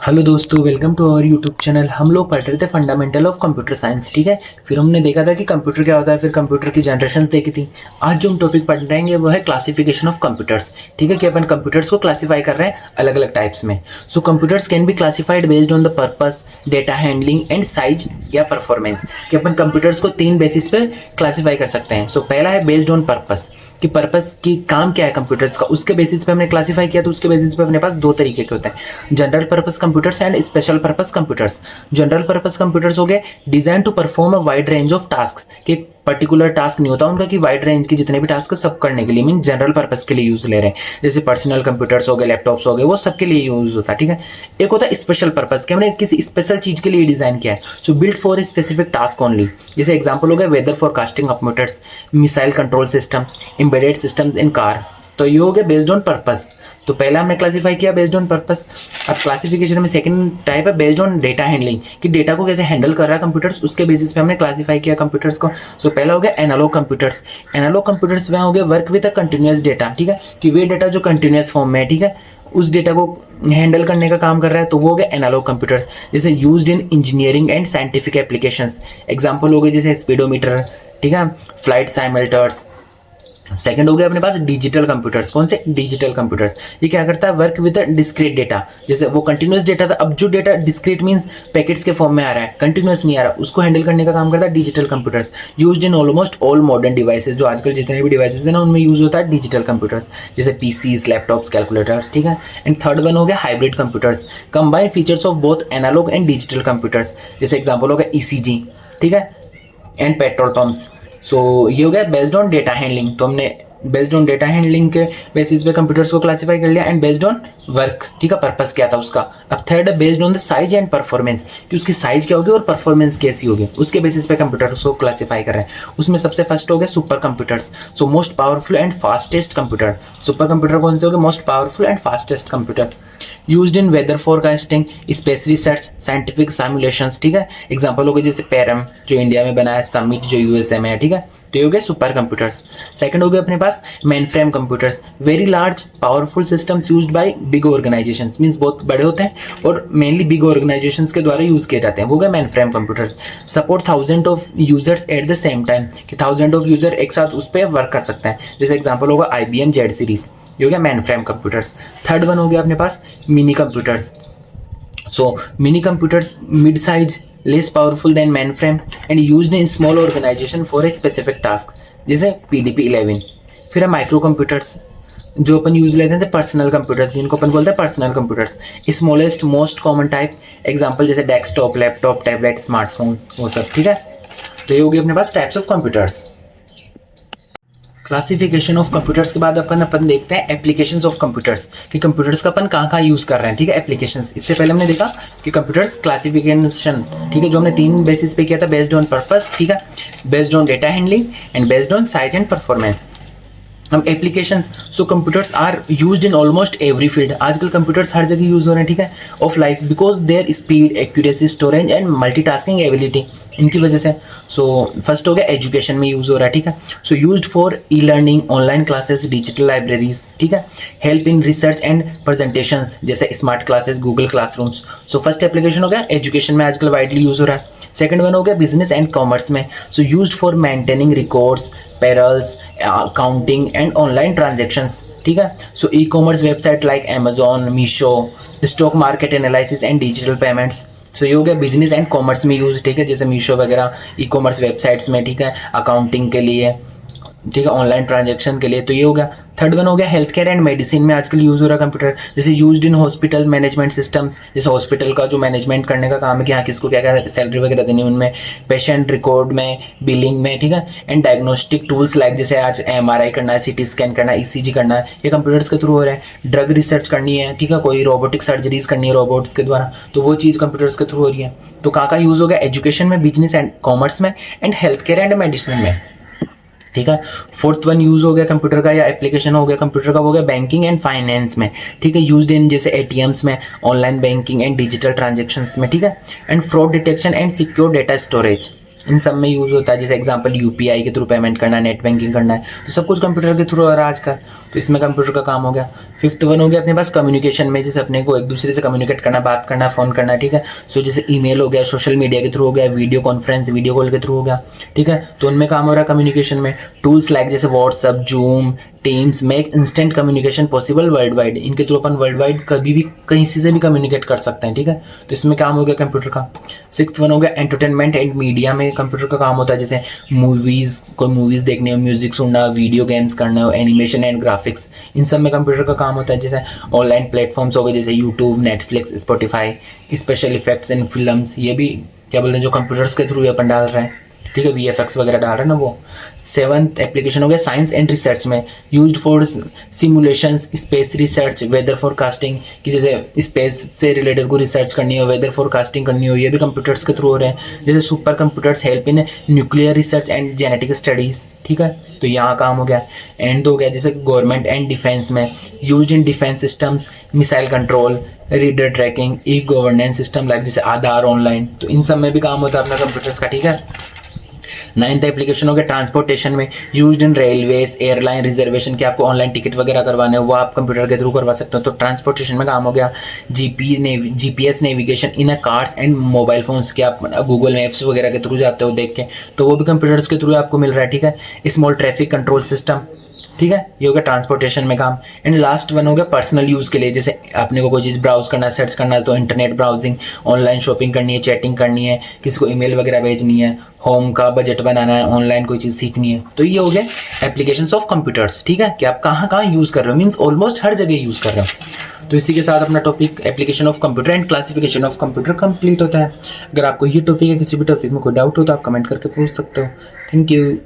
Hello दोस्तों, welcome to our YouTube channel. हम लोग पढ़ रहे थे फंडामेंटल ऑफ कंप्यूटर साइंस। ठीक है, फिर हमने देखा था कि कंप्यूटर क्या होता है, फिर कंप्यूटर की जनरेशंस देखी थी। आज जो हम टॉपिक पढ़ रहे हैं वो है क्लासिफिकेशन ऑफ कंप्यूटर्स। ठीक है, कि अपन कंप्यूटर्स को क्लासीफाई कर रहे हैं अलग अलग टाइप्स में। So computers can be classified based on the purpose, data handling and size या परफॉर्मेंस। कि अपन कंप्यूटर्स को 3 बेसिस पे क्लासीफाई कर सकते हैं। सो पहला है बेस्ड ऑन पर्पस, कि पर्पस की काम क्या है कंप्यूटर्स का, उसके बेसिस पे हमने क्लासीफाई किया। तो उसके बेसिस पे अपने पास 2 तरीके के होते हैं, general purpose computers and special purpose computers. General purpose computers हो गए design to perform a wide range of task, कि एक पर्टिकुलर टास्क नहीं होता उनका, कि वाइड रेंज के जितने भी टास्क सब करने के लिए, मीन जनरल पर्पस के लिए यूज ले रहे हैं। जैसे पर्सनल कंप्यूटर्स हो गए, लैपटॉप्स हो गए, वो सबके लिए यूज होता है। ठीक है, एक होता है स्पेशल पर्पस, कि हमने किसी स्पेशल चीज के लिए डिजाइन किया है। So build for specific task only. जैसे एग्जांपल हो गया weather forecasting computers, missile control systems, embedded systems in car. तो ये हो गया बेस्ड ऑन पर्पस। तो पहला हमने क्लासीफाई किया बेस्ड ऑन पर्पस। अब क्लासिफिकेशन में सेकंड टाइप है बेस्ड ऑन डेटा हैंडलिंग, कि डेटा को कैसे हैंडल कर रहा है कंप्यूटर्स, उसके बेसिस पे हमने क्लासीफाई किया कंप्यूटर्स को। सो पहला हो गया एनालॉग कंप्यूटर्स। एनालॉग कंप्यूटर्स वह हो गया work with a continuous data. ठीक है, कि वे डेटा जो कंटिन्यूअस फॉर्म में है, ठीक है, उस डेटा को हैंडल करने का काम कर रहा है, तो वो हो गया एनालॉग कंप्यूटर्स। जैसे used in engineering and scientific applications. Example हो गए जैसे स्पीडोमीटर, ठीक है, फ्लाइट साइमल्टर्स। सेकंड हो गया अपने पास डिजिटल कंप्यूटर्स। कौन से? Digital computers. ये क्या करता है? Work with discrete data. जैसे वो कंटिन्यूअस डेटा था, अब जो डेटा डिस्क्रीट मींस पैकेट्स के फॉर्म में आ रहा है, कंटिन्यूअस नहीं आ रहा, उसको हैंडल करने का काम करता है digital computers. Used in almost all modern devices, जो आजकल जितने भी डिवाइसेज है ना उनमें यूज होता है डिजिटल कंप्यूटर्स, जैसे पीसीज, लैपटॉप्स, कैलकुलेटर्स। ठीक है, एंड थर्ड वन हो गया hybrid computers, combine features of both analogue and digital computers. जैसे एग्जाम्पल हो गया ईसीजी, ठीक है, एंड पेट्रोल पंप्स। सो ये हो गया बेस्ड ऑन डेटा हैंडलिंग। तो हमने बेस्ड ऑन डेटा हैंडलिंग के बेसिस पे कंप्यूटर्स को क्लासिफाई कर लिया, एंड बेस्ड ऑन वर्क, ठीक है, पर्पस क्या था उसका। अब थर्ड है based on the size and performance, कि उसकी साइज क्या होगी और परफॉर्मेंस कैसी होगी, उसके बेसिस पे कंप्यूटर्स को क्लासिफाई कर रहे हैं। उसमें सबसे फर्स्ट हो गया super computers. So most powerful and fastest computer. Super computer कौन से हो गए? Most powerful and fastest computer. Used in weather forecasting, space research, scientific simulations. ठीक है, एग्जांपल हो गए जैसे पेरम जो इंडिया में बना है, समिट जो यूएसए में है। ठीक है, तो ये हो गए सुपर कंप्यूटर्स। सेकंड हो गए अपने पास mainframe computers, very large powerful systems used by big organisations, means बहुत बड़े होते हैं और मेनली बिग ऑर्गेनाइजेशंस के द्वारा यूज किए जाते हैं, वो गए main frame computers. Support thousand of users at the same time, कि थाउजेंड ऑफ यूजर एक साथ उस पर वर्क कर सकते हैं। जैसे एग्जाम्पल होगा IBM जेड सीरीज, ये हो गया mainframe computers. Third one हो गया अपने पास mini computers. So mini computers mid size, less powerful than mainframe and used in small organization for a specific task, जैसे PDP-11। फिर है माइक्रो कंप्यूटर्स, जो अपन यूज लेते थे पर्सनल कंप्यूटर्स, जिनको अपन बोलते हैं personal computers. Smallest most common type, example जैसे डेस्कटॉप, लैपटॉप, टैबलेट, स्मार्टफोन, वो सब। ठीक है, तो ये हो गया अपने पास types of computers. Classification of computers के बाद अपन देखते हैं एप्लीकेशंस ऑफ कंप्यूटर्स, कि कंप्यूटर्स का अपन कहाँ यूज कर रहे हैं। ठीक है, एप्लीकेशंस। इससे पहले हमने देखा कि कंप्यूटर्स क्लासिफिकेशन, ठीक है, जो हमने 3 बेसिस पे किया था, बेस्ड ऑन पर्पस, ठीक है, based on data handling and based on size and performance. हम applications, so computers are used in almost every field. आजकल कंप्यूटर्स हर जगह यूज हो रहे हैं, ठीक है, of life, because their speed, accuracy, storage and multitasking ability, इनकी वजह से। सो फर्स्ट हो गया एजुकेशन में यूज हो रहा है। ठीक है, so used for e learning, online classes, digital libraries. ठीक है, help in research and presentations, जैसे smart classes, Google classrooms. So first application हो गया एजुकेशन में, आजकल वाइडली यूज हो रहा है। सेकंड वन हो गया बिजनेस एंड कॉमर्स में, so used for maintaining records, payrolls, accounting and online transactions. ठीक है, so e commerce website like Amazon, Meesho, stock market analysis and digital payments. So ये हो गया बिजनेस एंड कॉमर्स में use, ठीक है, जैसे मीशो वगैरह ई कॉमर्स वेबसाइट्स में, ठीक है, अकाउंटिंग के लिए, ठीक है, ऑनलाइन ट्रांजैक्शन के लिए। तो ये हो गया। थर्ड वन हो गया हेल्थ केयर एंड मेडिसिन में, आजकल यूज हो रहा है कंप्यूटर, जैसे used in hospital management systems, जैसे हॉस्पिटल का जो मैनेजमेंट करने का काम है, कि हाँ किसको क्या क्या सैलरी वगैरह देनी है उनमें, पेशेंट रिकॉर्ड में, बिलिंग में। ठीक है, एंड डायग्नोस्टिक टूल्स लाइक जैसे आज MRI करना है, CT स्कैन करना है, ECG करना है, ये कंप्यूटर्स के थ्रू हो रहा है। ड्रग रिसर्च करनी है, ठीक है, कोई रोबोटिक सर्जरीज करनी है रोबोट्स के द्वारा, तो वो चीज़ कंप्यूटर्स के थ्रू हो रही है। तो कहाँ यूज़ हो गया? एजुकेशन में, बिजनेस एंड कॉमर्स में, and health care and medicine में। ठीक है, फोर्थ वन यूज हो गया कंप्यूटर का या एप्लीकेशन हो गया कंप्यूटर का, हो गया बैंकिंग एंड फाइनेंस में। ठीक है, यूज्ड इन जैसे ATMs में, online banking and digital transactions में। ठीक है, and fraud detection and secure data storage. इन सब में यूज़ होता है। जैसे एग्जांपल यूपीआई के थ्रू पेमेंट करना है, नेट बैंकिंग करना है, तो सब कुछ कंप्यूटर के थ्रू हो रहा है आजकल, तो इसमें कंप्यूटर का काम हो गया। फिफ्थ वन हो गया अपने पास कम्युनिकेशन में, जैसे अपने को एक दूसरे से कम्युनिकेट करना, बात करना, फ़ोन करना, ठीक है। सो जैसे ईमेल हो गया, सोशल मीडिया के थ्रू हो गया, वीडियो कॉन्फ्रेंस, वीडियो कॉल के थ्रू हो गया, ठीक है। तो उनमें काम हो रहा है कम्युनिकेशन में। टूल्स लाइक जैसे WhatsApp, Zoom, Teams make instant communication possible world wide. इनके थ्रू अपन वर्ल्ड वाइड कभी भी कहीं से भी कम्युनिकेट कर सकते हैं, ठीक है। तो इसमें काम हो गया कंप्यूटर का। सिक्स्थ वन हो गया एंटरटेनमेंट एंड मीडिया में कंप्यूटर का काम होता है। जैसे मूवीज़, कोई मूवीज़ देखनी हो, म्यूजिक सुनना, वीडियो गेम्स करना हो, एनिमेशन एंड ग्राफिक्स, इन सब में कंप्यूटर का काम होता है। जैसे ऑनलाइन प्लेटफॉर्म्स हो गए जैसे YouTube, Netflix, Spotify, special effects in films, ये भी क्या बोलते हैं जो कंप्यूटर्स के थ्रू अपन डाल रहे हैं, ठीक है, VFX वगैरह डाल रहे हैं ना वो। सेवंथ एप्लीकेशन हो गया साइंस एंड रिसर्च में, used for simulations, space research, weather forecasting, कि जैसे स्पेस से रिलेटेड को रिसर्च करनी हो, वेदर फोरकास्टिंग करनी हो, ये भी कंप्यूटर्स के थ्रू हो रहे हैं। जैसे super computers help in nuclear research and genetic studies, ठीक है, तो यहाँ काम हो गया। एंड हो गया जैसे गवर्नमेंट एंड डिफेंस में, use in defence systems, missile control, radar tracking, e-governance system like जैसे आधार ऑनलाइन, तो इन सब में भी काम होता है अपना कंप्यूटर्स का, ठीक है। नाइन्थ एप्लीकेशन हो गया ट्रांसपोर्टेशन में, used in railways, airline reservation, की आपको ऑनलाइन टिकट वगैरह करवाने हो वो आप कंप्यूटर के थ्रू करवा सकते हो, तो ट्रांसपोर्टेशन में काम हो गया। GPS navigation in a cars and mobile phones, के आप गूगल मैप्स वगैरह के थ्रू जाते हो देख के, तो वो भी कंप्यूटर्स के थ्रू आपको मिल रहा है, ठीक है। स्मॉल ट्रैफिक कंट्रोल सिस्टम, ठीक है, ये हो गया ट्रांसपोर्टेशन में काम। एंड लास्ट वन हो गया पर्सनल यूज़ के लिए, जैसे आपने को कोई चीज़ ब्राउज करना है, सर्च करना है, तो इंटरनेट ब्राउजिंग, ऑनलाइन शॉपिंग करनी है, चैटिंग करनी है, किसी को ईमेल वगैरह भेजनी है, होम का बजट बनाना है, ऑनलाइन कोई चीज़ सीखनी है, तो ये हो गया एप्लीकेशंस ऑफ कंप्यूटर्स, ठीक है, कि आप कहाँ कहाँ यूज़ कर रहे हो, मीन्स ऑलमोस्ट हर जगह यूज़ कर रहे हो। तो इसी के साथ अपना topic application of computer and classification of computer complete होता है। अगर आपको ये टॉपिक है, किसी भी टॉपिक में कोई डाउट हो तो आप कमेंट करके पूछ सकते हो। Thank you.